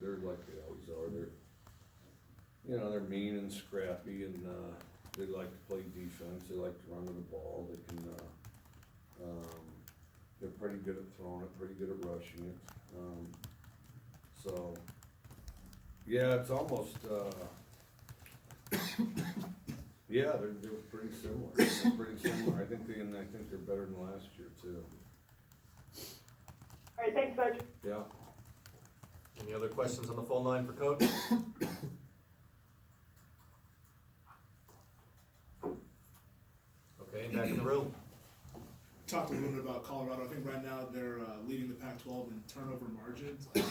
They're like they always are. They're mean and scrappy, and they like to play defense. They like to run to the ball. They're pretty good at throwing it, pretty good at rushing it. So, yeah, it's almost, yeah, they're pretty similar. They're pretty similar. I think they're better than last year too. All right, thanks, Coach. Yeah. Any other questions on the phone line for Coach? Okay, back in the room. Talked a little bit about Colorado. I think right now they're leading the Pac-12 in turnover margins. Are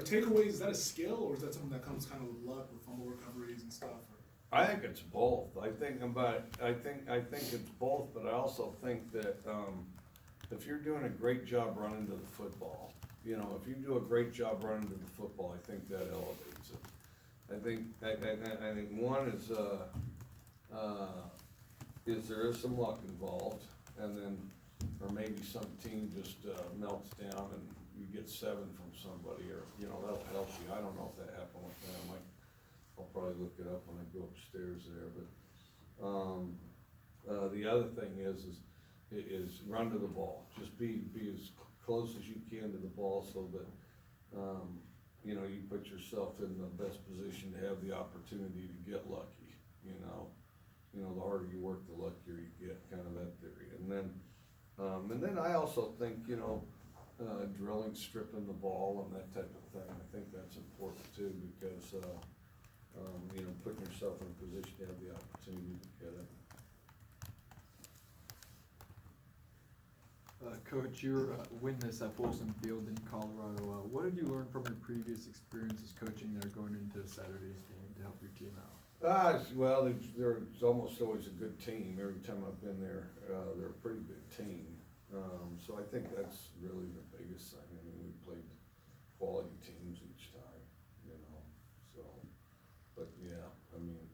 takeaways, is that a skill, or is that something that comes kind of with luck with fumble recoveries and stuff? I think it's both. I think it's both, but I also think that, if you're doing a great job running to the football, if you do a great job running to the football, I think that elevates it. I think one is there is some luck involved, and then, or maybe some team just, melts down and you get 7 from somebody, or, that'll help you. I don't know if that happened with them. I'll probably look it up when I go upstairs there, but, the other thing is run to the ball. Just be as close as you can to the ball so that, you put yourself in the best position to have the opportunity to get lucky, the harder you work, the luckier you get, kind of that theory. And then I also think, drilling, stripping the ball and that type of thing, I think that's important too, because, putting yourself in a position to have the opportunity to get it. Coach, you're witness at Folsom Field in Colorado. What did you learn from your previous experiences coaching there going into Saturday's game to help your team out? Well, there's almost always a good team. Every time I've been there, they're a pretty good team. So I think that's really the biggest thing. I mean, we played quality teams each time, so, but yeah, I mean,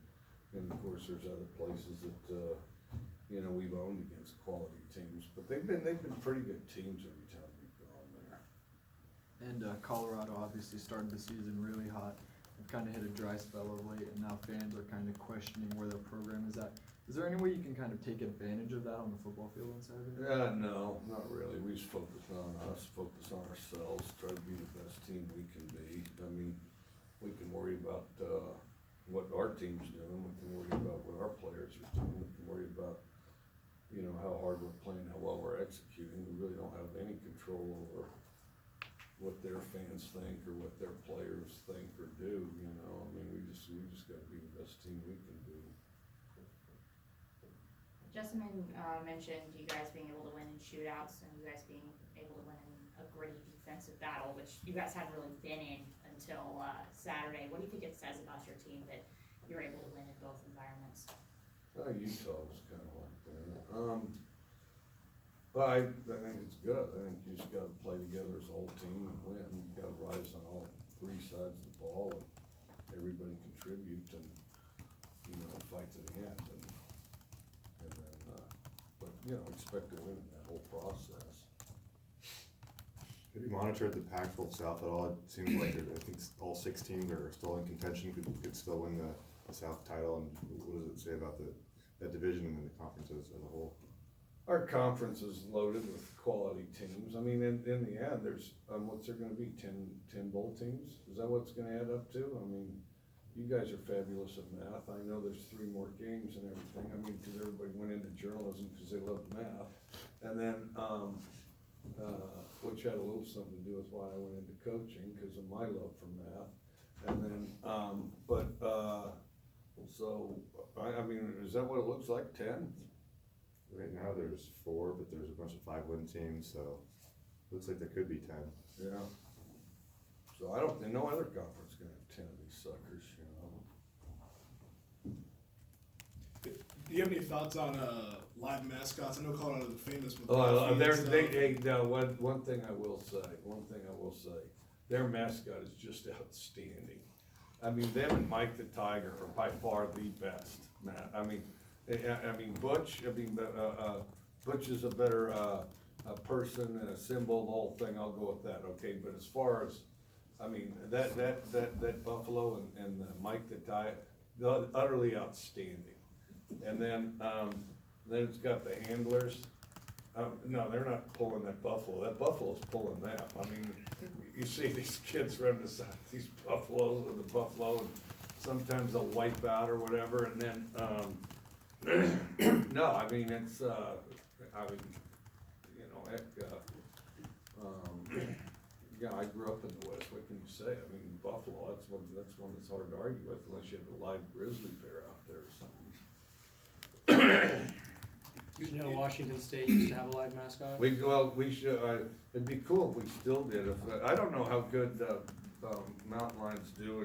and of course there's other places that, we've owned against quality teams, but they've been pretty good teams every time we've gone there. And Colorado obviously started the season really hot. They've kind of hit a dry spell of late, and now fans are kind of questioning where their program is at. Is there any way you can kind of take advantage of that on the football field on Saturday? No, not really. We just focus on us, focus on ourselves, try to be the best team we can be. I mean, we can worry about, what our team's doing, we can worry about what our players are doing, we can worry about, how hard we're playing, how well we're executing. We really don't have any control over what their fans think or what their players think or do, I mean, we just gotta be the best team we can be. Justin mentioned you guys being able to win in shootouts and you guys being able to win in a gritty defensive battle, which you guys hadn't really been in until Saturday. What do you think it says about your team that you're able to win in both environments? Utah was kind of like that. But I think it's good. I think you just gotta play together as a whole team and win. You gotta rise on all 3 sides of the ball, and everybody contribute and, fight to the end. And then, but, expect to win in that whole process. Have you monitored the Pac-12 South at all? It seems like I think all 6 teams are still in contention, could still win the South title. And what does it say about that division and the conferences as a whole? Our conference is loaded with quality teams. I mean, in the end, there's, what's there gonna be, 10 bowl teams? Is that what's gonna add up to? I mean, you guys are fabulous at math. I know there's 3 more games and everything. I mean, cause everybody went into journalism because they loved math. And then, which had a little something to do with why I went into coaching, because of my love for math. And then, so, I mean, is that what it looks like, 10? Right now there's 4, but there's a bunch of 5-win teams, so looks like there could be 10. Yeah. So I don't think no other conference is gonna have 10 of these suckers, Do you have any thoughts on live mascots? I know Colorado's famous with Oh, that. one thing I will say, their mascot is just outstanding. I mean, them and Mike the Tiger are by far the best, Matt. I mean, Butch is a better, a person and a symbol, the whole thing, I'll go with that, okay? But as far as I mean, that Buffalo and Mike that died, utterly outstanding. And then it's got the handlers. No, they're not pulling that Buffalo. That Buffalo's pulling them. I mean, you see these kids run beside these Buffaloes with the Buffalo, and sometimes they'll wipe out or whatever, and then, no, I mean, it's, I mean, you know, heck, yeah, I grew up in the West, what can you say? I mean, Buffalo, that's one that's hard to argue with, unless you have a live grizzly bear out there or something. You know, Washington State used to have a live mascot. We should, it'd be cool if we still did, I don't know how good, mountain lions do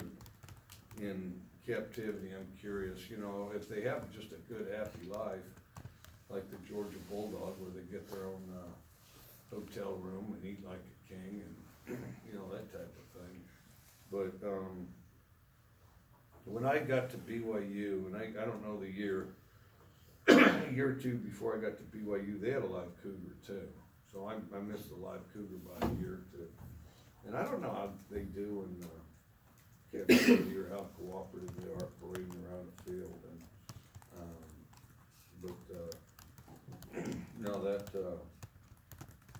in captivity, I'm curious, you know, if they have just a good, happy life, like the Georgia Bulldog, where they get their own, hotel room and eat like a king, and, you know, that type of thing. But, when I got to BYU, and I don't know the year, a year or two before I got to BYU, they had a live cougar too. So I missed the live cougar by a year or two. And I don't know how they do in captivity or how cooperative they are parading around the field. And, no,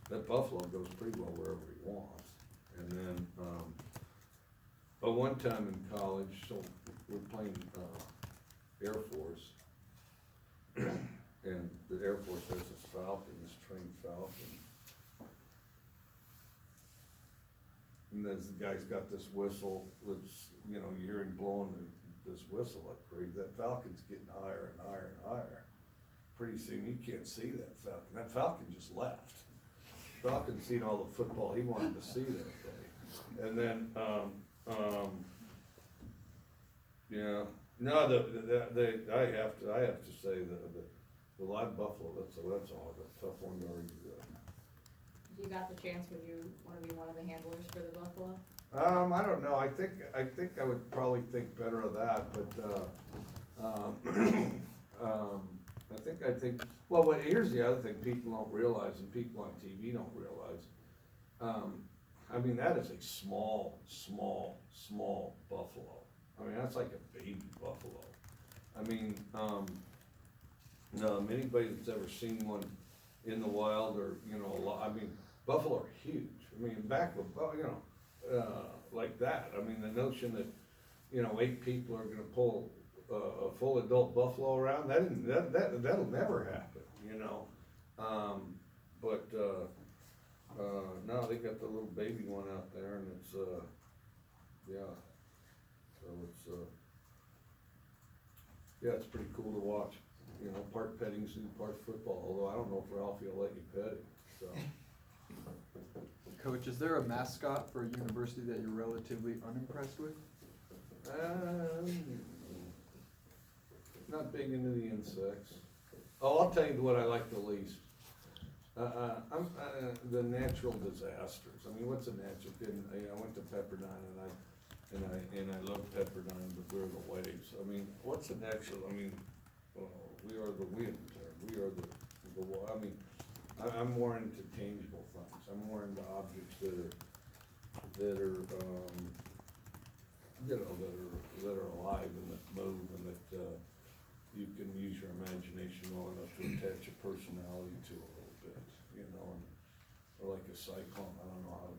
that buffalo goes pretty well wherever he wants. And then, but one time in college, so we're playing Air Force. And the Air Force has this falcon, this trained falcon. And then the guy's got this whistle that's, you know, you hear him blowing this whistle like crazy. That falcon's getting higher and higher and higher. Pretty soon you can't see that falcon. That falcon just left. Falcon's seen all the football he wanted to see that day. And then, yeah. No, I have to say the live buffalo, that's all, a tough one to argue with. If you got the chance, would you wanna be one of the handlers for the buffalo? I don't know, I think I would probably think better of that, but, I think, well, here's the other thing people don't realize, and people on TV don't realize. I mean, that is a small buffalo. I mean, that's like a baby buffalo. I mean, anybody that's ever seen one in the wild or, you know, I mean, buffalo are huge. I mean, back with, you know, like that. I mean, the notion that, you know, 8 people are gonna pull a full adult buffalo around, that'll never happen, you know? No, they got the little baby one out there, and it's, yeah. So it's, yeah, it's pretty cool to watch, you know, part petting zoo, part football, although I don't know if Ralphie will let you pet it, so. Coach, is there a mascot for a university that you're relatively unimpressed with? Not big into the insects. Oh, I'll tell you what I like the least. The natural disasters. I mean, what's a natural? I went to Pepperdine and I love Pepperdine, but we're the waves. I mean, what's a natural? I mean, we are the wind, or we are the. I mean, I'm more into tangible things. I'm more into objects that are you know, that are alive and that move and that you can use your imagination well enough to attach a personality to a little bit, you know, or like a cyclone. I don't know how to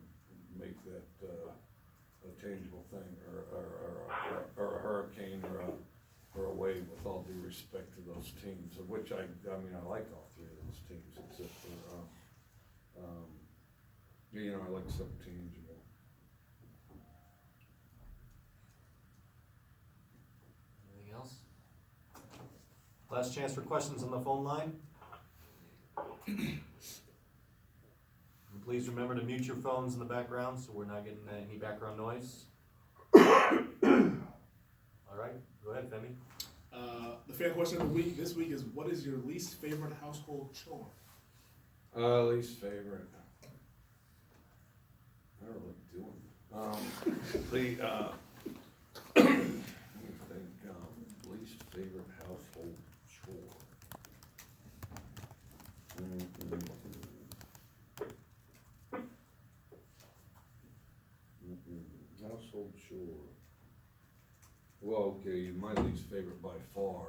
make that a tangible thing, or a hurricane, or a wave. With all due respect to those teams, of which I mean, I like all 3 of those teams, except for you know, I like some tangible. Anything else? Last chance for questions on the phone line. And please remember to mute your phones in the background so we're not getting any background noise. All right, go ahead, Femi. The fan question of the week this week is, what is your least favorite household chore? Least favorite. I don't like doing it. Let me think, least favorite household chore. sure. Well, okay, my least favorite by far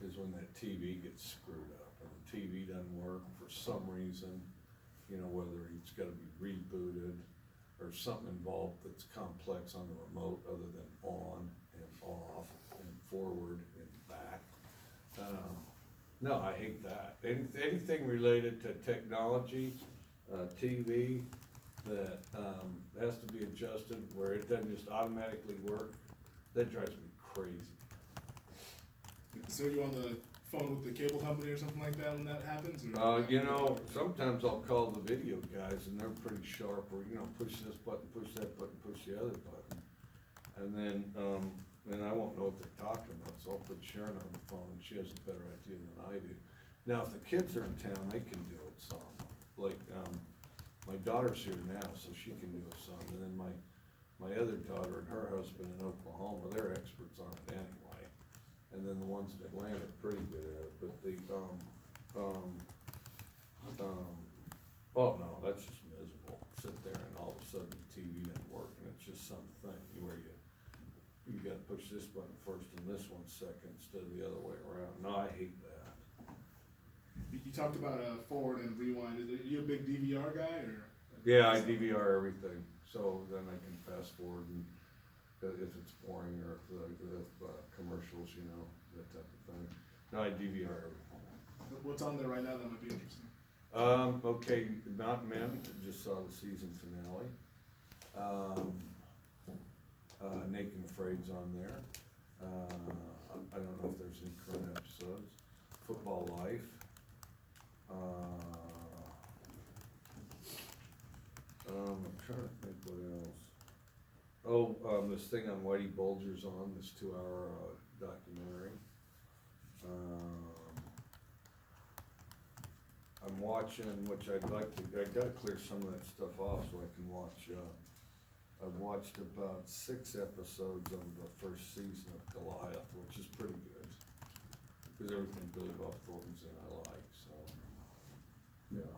is when that TV gets screwed up and the TV doesn't work for some reason. You know, whether it's gotta be rebooted or something involved that's complex on the remote other than on and off and forward and back. No, I hate that. Anything related to technology, TV, that, has to be adjusted where it doesn't just automatically work, that drives me crazy. So you on the phone with the cable company or something like that when that happens? Or You know, sometimes I'll call the video guys and they're pretty sharp where, you know, push this button, push that button, push the other button. And then I won't know what they're talking about, so I'll put Sharon on the phone and she has a better idea than I do. Now, if the kids are in town, they can do it some, like, my daughter's here now, so she can do a song, and then my other daughter and her husband in Oklahoma, they're experts on it anyway. And then the ones in Atlanta are pretty good at it, but oh no, that's just miserable, sit there and all of a sudden the TV doesn't work, and it's just something where you gotta push this button first and this one second instead of the other way around, no, I hate that. You talked about forward and rewind. Are you a big DVR guy or? Yeah, I DVR everything, so then I can fast forward and if it's boring or if the commercials, you know, that type of thing. No, I DVR everything. What's on there right now that might be interesting? Okay, Mountain Men, just saw the season finale. Naked and Afraid's on there. I don't know if there's any current episodes. Football Life. I'm trying to think what else. Oh, this thing on Whitey Bulger's on, this 2-hour documentary. I'm watching, which I gotta clear some of that stuff off so I can watch, I've watched about 6 episodes of the first season of Goliath, which is pretty good. Cause everything Billy Bob Thornton's in I like, so, yeah.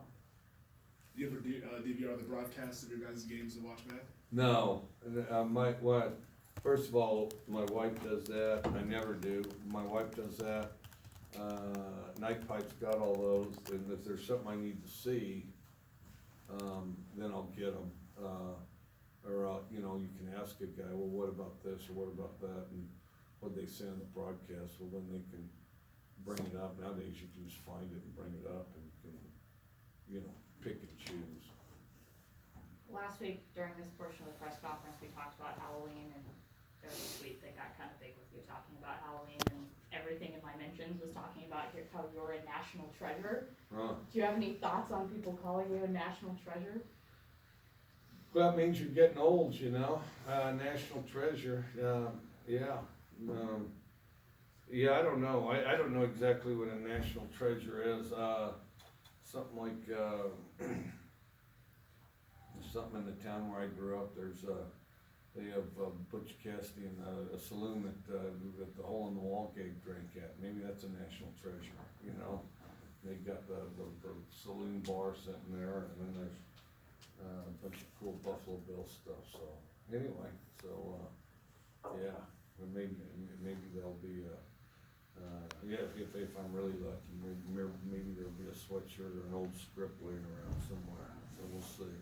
You ever DVR the broadcast of your guys' games to watch back? No, first of all, my wife does that, I never do, my wife does that. Night Pipe's got all those, and if there's something I need to see, then I'll get them. You know, you can ask a guy, well, what about this, or what about that, and what they say on the broadcast, well, then they can bring it up. Nowadays, you can just find it and bring it up, and you can, you know, pick and choose. Last week, during this portion of the press conference, we talked about Halloween, and there was a tweet that got kind of big with you talking about Halloween, and everything in my mentions was talking about how you're a national treasure. Do you have any thoughts on people calling you a national treasure? Well, that means you're getting old, you know, national treasure, yeah. Yeah, I don't know, I don't know exactly what a national treasure is, something like, something in the town where I grew up, they have Butch Cassidy and a saloon that the Hole in the Wall gig drank at, maybe that's a national treasure, you know? They got the saloon bar sitting there, and then there's a bunch of cool Buffalo Bill stuff, so, anyway, so, yeah, maybe there'll be if I'm really lucky, maybe there'll be a sweatshirt or an old script laying around somewhere, so we'll see.